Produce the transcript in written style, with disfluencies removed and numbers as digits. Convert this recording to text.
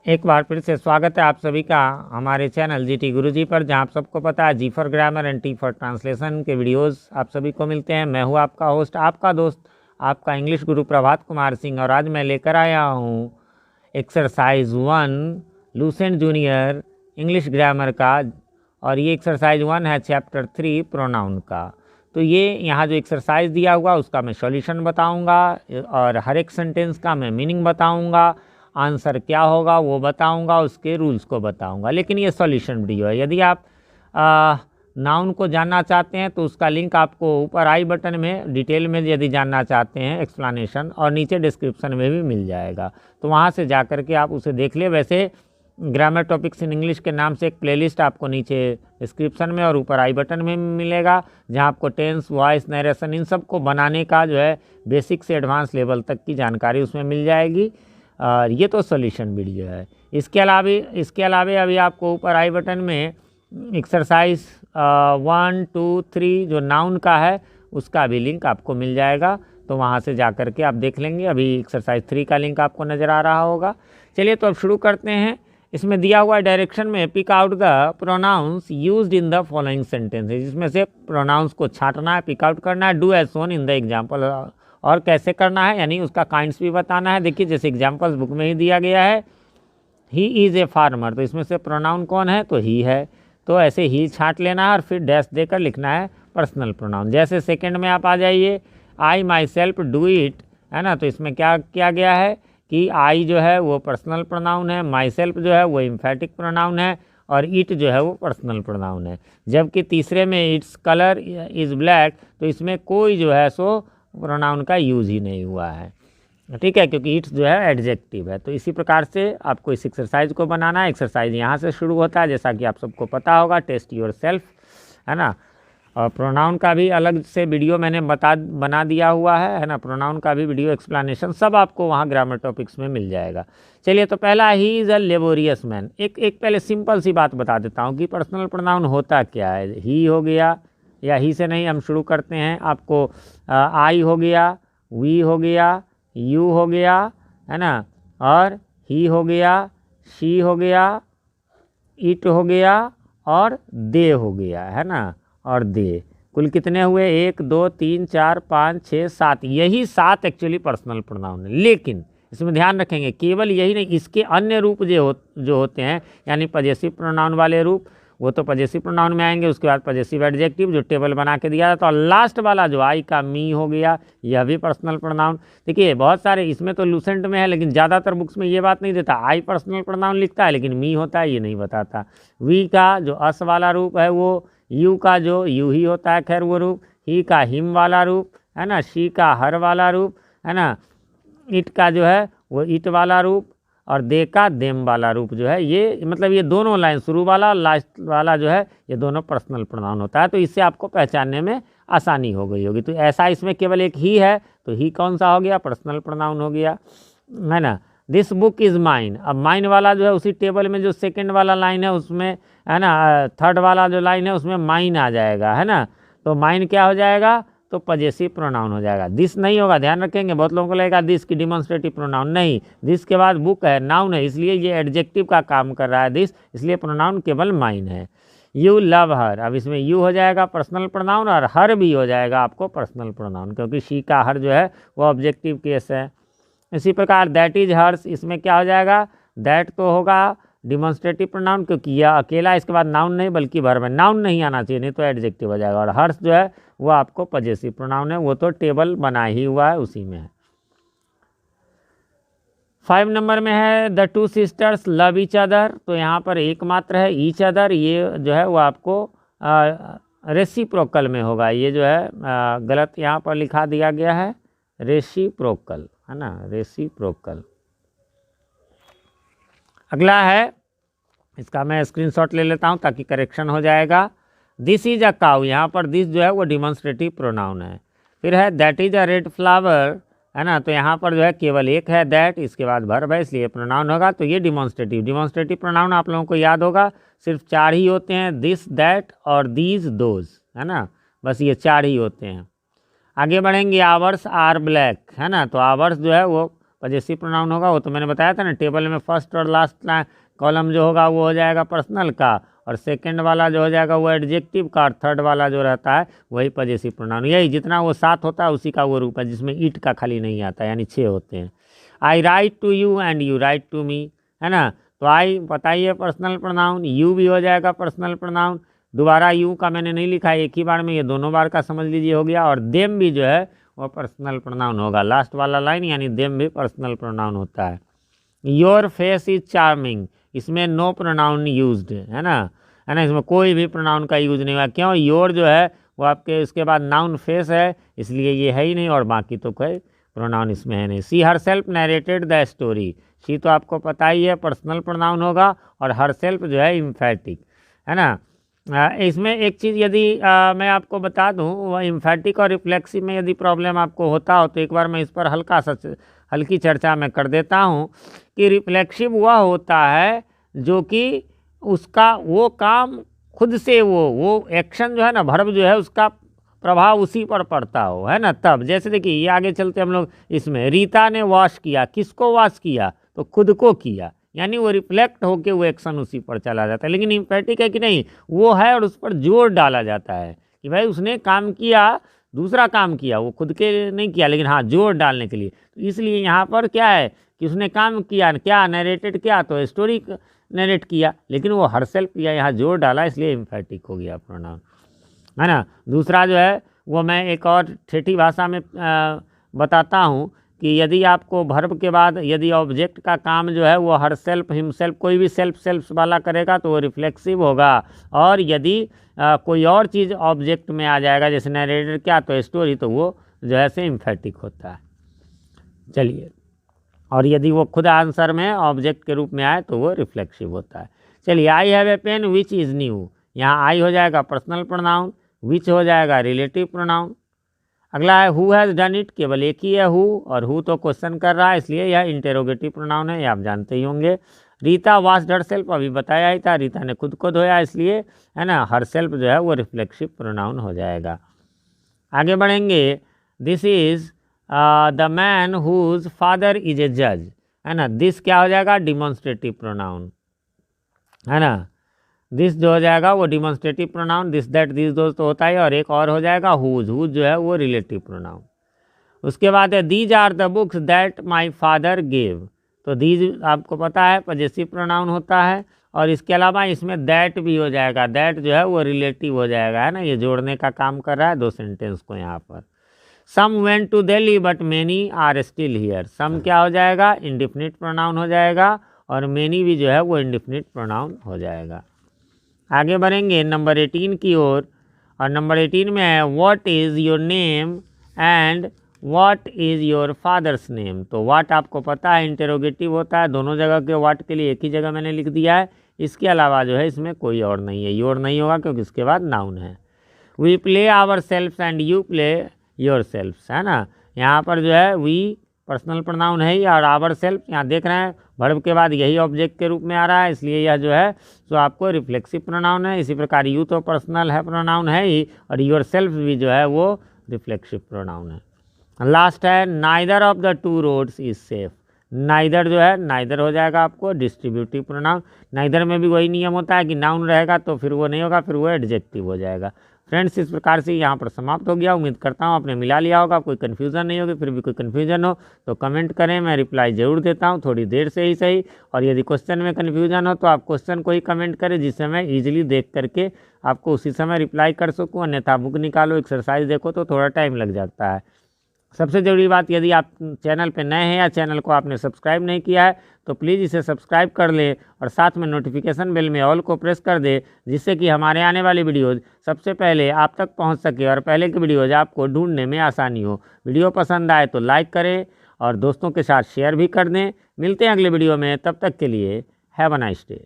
एक बार फिर से स्वागत है आप सभी का हमारे चैनल जीटी गुरुजी पर, जहां आप सबको पता है G for grammar and T for translation के वीडियोस आप सभी को मिलते हैं। मैं हूं आपका होस्ट, आपका दोस्त, आपका इंग्लिश गुरु प्रभात कुमार सिंह, और आज मैं लेकर आया हूं exercise 1 Lucent junior English grammar का। और ये एक्सरसाइज 1 है चैप्टर 3 प्रोनाउन का। तो ये यहाँ जो एक्सरसाइज दिया हुआ उसका मैं सॉल्यूशन बताऊँगा और हर एक सेंटेंस का मैं मीनिंग बताऊँगा, आंसर क्या होगा वो बताऊंगा, उसके रूल्स को बताऊंगा। लेकिन ये सॉल्यूशन वीडियो है। यदि आप नाउन को जानना चाहते हैं तो उसका लिंक आपको ऊपर आई बटन में डिटेल में यदि जानना चाहते हैं एक्सप्लेनेशन, और नीचे डिस्क्रिप्शन में भी मिल जाएगा, तो वहाँ से जा कर के आप उसे देख ले। वैसे ग्रामर टॉपिक्स इन इंग्लिश के नाम से एक प्लेलिस्ट आपको नीचे डिस्क्रिप्शन में और ऊपर आई बटन में मिलेगा, जहाँ आपको टेंस, वॉइस, नरेशन इन सब को बनाने का जो है बेसिक से एडवांस लेवल तक की जानकारी उसमें मिल जाएगी। और ये तो सॉल्यूशन वीडियो है। इसके अलावा अभी आपको ऊपर आई बटन में एक्सरसाइज 1, 2, 3 जो नाउन का है उसका भी लिंक आपको मिल जाएगा, तो वहाँ से जा कर के आप देख लेंगे। अभी एक्सरसाइज 3 का लिंक आपको नज़र आ रहा होगा। चलिए तो अब शुरू करते हैं। इसमें दिया हुआ डायरेक्शन में pick out the pronouns used in the following sentences, इसमें से प्रोनाउंस को छांटना है, पिक आउट करना है। Do as shown in the example, और कैसे करना है यानी उसका काइंड्स भी बताना है। देखिए जैसे एग्जाम्पल्स बुक में ही दिया गया है, ही इज़ ए फार्मर, तो इसमें से प्रोनाउन कौन है, तो ही है। तो ऐसे ही छांट लेना है और फिर डैश देकर लिखना है पर्सनल प्रोनाउन। जैसे सेकंड में आप आ जाइए, आई माई सेल्फ डू इट, है ना, तो इसमें क्या किया गया है कि आई जो है वो पर्सनल प्रोनाउन है, माई सेल्फ जो है वो एम्फेटिक प्रोनाउन है, और इट जो है वो पर्सनल प्रोनाउन है। जबकि तीसरे में इट्स कलर इज़ ब्लैक, तो इसमें कोई जो है सो प्रोनाउन का यूज़ ही नहीं हुआ है, ठीक है, क्योंकि इट्स जो है एडजेक्टिव है। तो इसी प्रकार से आपको इस एक्सरसाइज को बनाना है। एक्सरसाइज यहाँ से शुरू होता है, जैसा कि आप सबको पता होगा, टेस्ट योर सेल्फ, है ना। और प्रोनाउन का भी अलग से वीडियो मैंने बना दिया हुआ है ना। प्रोनाउन का भी वीडियो एक्सप्लेनेशन सब आपको वहाँ ग्रामर टॉपिक्स में मिल जाएगा। चलिए तो पहला, he is a laborious man. एक पहले सिंपल सी बात बता देता हूँ कि पर्सनल प्रोनाउन होता क्या है। ही हो गया, या ही से नहीं, हम शुरू करते हैं। आपको आई हो गया, वी हो गया, यू हो गया, है ना, और ही हो गया, शी हो गया, इट हो गया, और दे हो गया, है ना, और दे। कुल कितने हुए, 1, 2, 3, 4, 5, 6, 7। यही 7 एक्चुअली पर्सनल प्रोनाउन है। लेकिन इसमें ध्यान रखेंगे केवल यही नहीं, इसके अन्य रूप जो होते हैं, यानी पजेसिव प्रोनाउन वाले रूप, वो तो पजेसिव प्रोनाउन में आएंगे। उसके बाद पजेसिव एडजेक्टिव जो टेबल बना के दिया जाता है, और लास्ट वाला जो आई का मी हो गया, यह भी पर्सनल प्रोनाउन। देखिए बहुत सारे इसमें तो लूसेंट में है, लेकिन ज़्यादातर बुक्स में ये बात नहीं देता। आई पर्सनल प्रोनाउन लिखता है लेकिन मी होता है, ये नहीं बताता। वी का जो अस वाला रूप है वो, यू का जो यू ही होता है खैर वो रूप, ही का हिम वाला रूप, है ना, शी का हर वाला रूप, है ना, इट का जो है वो इट वाला रूप, और दे का देम वाला रूप जो है, ये मतलब ये दोनों लाइन, शुरू वाला लास्ट वाला जो है, ये दोनों पर्सनल प्रोनाउन होता है। तो इससे आपको पहचानने में आसानी हो गई होगी। तो ऐसा इसमें केवल एक ही है, तो ही कौन सा हो गया, पर्सनल प्रोनाउन हो गया, है ना। दिस बुक इज़ माइन, अब माइन वाला जो है उसी टेबल में जो सेकंड वाला लाइन है उसमें, है ना, थर्ड वाला जो लाइन है उसमें माइन आ जाएगा, है ना। तो माइन क्या हो जाएगा, तो पजेसिव प्रोनाउन हो जाएगा। दिस नहीं होगा, ध्यान रखेंगे। बहुत लोगों को लगेगा दिस की डिमॉन्स्ट्रेटिव प्रोनाउन, नहीं, दिस के बाद बुक है, नाउन है, इसलिए ये एडजेक्टिव का काम कर रहा है दिस, इसलिए प्रोनाउन केवल माइन है। यू लव हर, अब इसमें यू हो जाएगा पर्सनल प्रोनाउन, और हर भी हो जाएगा आपको पर्सनल प्रोनाउन, क्योंकि शी का हर जो है वो ऑब्जेक्टिव केस है। इसी प्रकार दैट इज हर्स, इसमें क्या हो जाएगा, दैट तो होगा डिमॉन्स्ट्रेटिव प्रोनाउन, क्योंकि यह अकेला, इसके बाद नाउन नहीं बल्कि वर्ब है। नाउन नहीं आना चाहिए, नहीं तो एडजेक्टिव हो जाएगा। और हर्स जो है वो आपको पजेसिव प्रोनाउन है, वो तो टेबल बना ही हुआ है, उसी में है। 5 नंबर में है the two sisters love each other, तो यहाँ पर एकमात्र है ईच अदर, ये जो है वो आपको रेसिप्रोकल में होगा। ये जो है गलत यहाँ पर लिखा दिया गया है, रेसिप्रोकल, है ना, रेसिप्रोकल। अगला है, इसका मैं स्क्रीनशॉट ले लेता हूँ ताकि करेक्शन हो जाएगा। दिस इज अ काउ, यहाँ पर दिस जो है वो डिमॉन्स्ट्रेटिव प्रोनाउन है। फिर है that is a red flower, है ना, तो यहाँ पर जो है केवल एक है दैट, इसके बाद वर्ब है, इसलिए प्रोनाउन होगा। तो ये डिमॉन्स्ट्रेटिव प्रोनाउन आप लोगों को याद होगा, सिर्फ 4 ही होते हैं, दिस, दैट और दीज, दोज, है ना, बस ये 4 ही होते हैं। आगे बढ़ेंगे, आवर्स आर ब्लैक, है ना, तो आवर्स जो है वो पजेसिव प्रोनाउन होगा। वो तो मैंने बताया था ना, टेबल में फर्स्ट और लास्ट कॉलम जो होगा वो हो जाएगा पर्सनल का, और सेकंड वाला जो हो जाएगा वो एडजेक्टिव का, और थर्ड वाला जो रहता है वही पजेसिव प्रोनाउन। यही जितना वो 7 होता है उसी का वो रूप है, जिसमें ईट का खाली नहीं आता, यानी 6 होते हैं। I write to you and you write to me, है ना। तो आई बताइए पर्सनल प्रोनाउन, यू भी हो जाएगा पर्सनल प्रोनाउन। दोबारा यू का मैंने नहीं लिखा है, एक ही बार में ये दोनों बार का समझ लीजिए हो गया। और देम भी जो है वो पर्सनल प्रोनाउन होगा, लास्ट वाला लाइन यानी देम भी पर्सनल प्रोनाउन होता है। योर फेस इज चार्मिंग, इसमें नो प्रोनाउन यूज्ड है ना, इसमें कोई भी प्रोनाउन का यूज नहीं हुआ। क्यों? योर जो है वो आपके इसके बाद नाउन फेस है, इसलिए ये है ही नहीं, और बाकी तो कोई प्रोनाउन इसमें है नहीं। She herself narrated the story, she तो आपको पता ही है पर्सनल प्रोनाउन होगा, और हर सेल्फ जो है इम्फेटिक, है ना। इसमें एक चीज़ यदि मैं आपको बता दूं, वह इम्फेटिक और रिफ्लेक्सिव में यदि प्रॉब्लम आपको होता हो तो एक बार मैं इस पर हल्की चर्चा मैं कर देता हूं कि रिफ्लेक्सिव वह होता है जो कि उसका वो काम खुद से वो एक्शन जो है ना, वर्ब जो है उसका प्रभाव उसी पर पड़ता हो, है ना। तब जैसे देखिए ये आगे चलते हम लोग इसमें, रीता ने वॉश किया, किसको वॉश किया? तो खुद को किया, यानी वो रिफ्लेक्ट होके वो एक्शन उसी पर चला जाता है। लेकिन इम्पैटिक है कि नहीं, वो है और उस पर जोर डाला जाता है कि भाई उसने काम किया, दूसरा काम किया, वो खुद के नहीं किया, लेकिन हाँ जोर डालने के लिए। तो इसलिए यहाँ पर क्या है कि उसने काम किया, क्या नरेटेड किया, तो स्टोरी नरेट किया, लेकिन वो हरसेल्फ किया, यहाँ जोर डाला, इसलिए इम्फेटिक हो गया प्रोनाउन, है ना। दूसरा जो है वो मैं एक और ठेठी भाषा में बताता हूँ कि यदि आपको वर्ब के बाद यदि ऑब्जेक्ट का काम जो है वो हर सेल्फ, हिमसेल्फ, कोई भी सेल्फ वाला करेगा तो वो रिफ्लेक्सिव होगा, और यदि कोई और चीज़ ऑब्जेक्ट में आ जाएगा जैसे नरेटर क्या, तो स्टोरी, तो वो जो है से इम्फेटिक होता है। चलिए, और यदि वो खुद आंसर में ऑब्जेक्ट के रूप में आए तो वो रिफ्लेक्सिव होता है। चलिए, I have a pen which is new, यहाँ आई हो जाएगा पर्सनल प्रोनाउन, विच हो जाएगा रिलेटिव प्रोनाउन। अगला है हु हैज़ डन इट, केवल एक ही है हु, और हु तो क्वेश्चन कर रहा है इसलिए यह इंटेरोगेटिव प्रोनाउन है, ये आप जानते ही होंगे। रीता वॉश्ड हरसेल्फ, अभी बताया ही था, रीता ने खुद को धोया, इसलिए है ना हरसेल्फ जो है वो रिफ्लेक्सिव प्रोनाउन हो जाएगा। आगे बढ़ेंगे, this is the man whose father is a जज, है ना। दिस क्या हो जाएगा? डिमॉन्स्ट्रेटिव प्रोनाउन, है ना। दिस जो हो जाएगा वो demonstrative pronoun, this that this दोस्त तो होता है, और एक और हो जाएगा हुज जो है वो रिलेटिव प्रोनाउन। उसके बाद है these are the books that my father gave, तो दीज आपको पता है पजेसिव प्रोनाउन होता है, और इसके अलावा इसमें दैट भी हो जाएगा, दैट जो है वो रिलेटिव हो जाएगा, है ना। ये जोड़ने का काम कर रहा है दो सेंटेंस को यहाँ पर। Some went to Delhi but many are still here, some क्या हो जाएगा? इंडिफिनिट प्रोनाउन हो जाएगा, और मैनी भी जो है वो इंडिफिनिट प्रोनाउन हो जाएगा। आगे बढ़ेंगे नंबर 18 की ओर, और नंबर 18 में है what is your name and what is your father's name. तो व्हाट आपको पता है इंटेरोगेटिव होता है, दोनों जगह के व्हाट के लिए एक ही जगह मैंने लिख दिया है, इसके अलावा जो है इसमें कोई और नहीं है, योर नहीं होगा क्योंकि इसके बाद नाउन है। We play ourself and you play yourself, है ना। यहाँ पर जो है वी पर्सनल प्रोनाउन है ही, और आवर सेल्फ यहाँ देख रहे हैं वर्ब के बाद यही ऑब्जेक्ट के रूप में आ रहा है, इसलिए यह जो है तो आपको रिफ्लेक्सिव प्रोनाउन है। इसी प्रकार यू तो पर्सनल है प्रोनाउन है ही, और योर सेल्फ भी जो है वो रिफ्लेक्सिव प्रोनाउन है। लास्ट है neither of the two roads is safe, neither जो है नाइदर हो जाएगा आपको डिस्ट्रीब्यूटिव प्रोनाउन। नाइदर में भी वही नियम होता है कि नाउन रहेगा तो फिर वो नहीं होगा, फिर वो एडजेक्टिव हो जाएगा। फ्रेंड्स, इस प्रकार से यहाँ पर समाप्त हो गया। उम्मीद करता हूँ आपने मिला लिया होगा, कोई कन्फ्यूज़न नहीं होगी। फिर भी कोई कन्फ्यूजन हो तो कमेंट करें, मैं रिप्लाई ज़रूर देता हूँ, थोड़ी देर से ही सही। और यदि क्वेश्चन में कन्फ्यूजन हो तो आप क्वेश्चन को ही कमेंट करें, जिससे मैं ईजिली देख करके आपको उसी समय रिप्लाई कर सकूँ। अन्यथा बुक निकालो, एक्सरसाइज देखो तो थोड़ा टाइम लग जाता है। सबसे ज़रूरी बात, यदि आप चैनल पर नए हैं या चैनल को आपने सब्सक्राइब नहीं किया है तो प्लीज़ इसे सब्सक्राइब कर ले, और साथ में नोटिफिकेशन बेल में ऑल को प्रेस कर दे, जिससे कि हमारे आने वाली वीडियोज़ सबसे पहले आप तक पहुंच सके, और पहले की वीडियोज़ आपको ढूंढने में आसानी हो। वीडियो पसंद आए तो लाइक करें और दोस्तों के साथ शेयर भी कर दें। मिलते हैं अगले वीडियो में, तब तक के लिए हैव अ नाइस डे।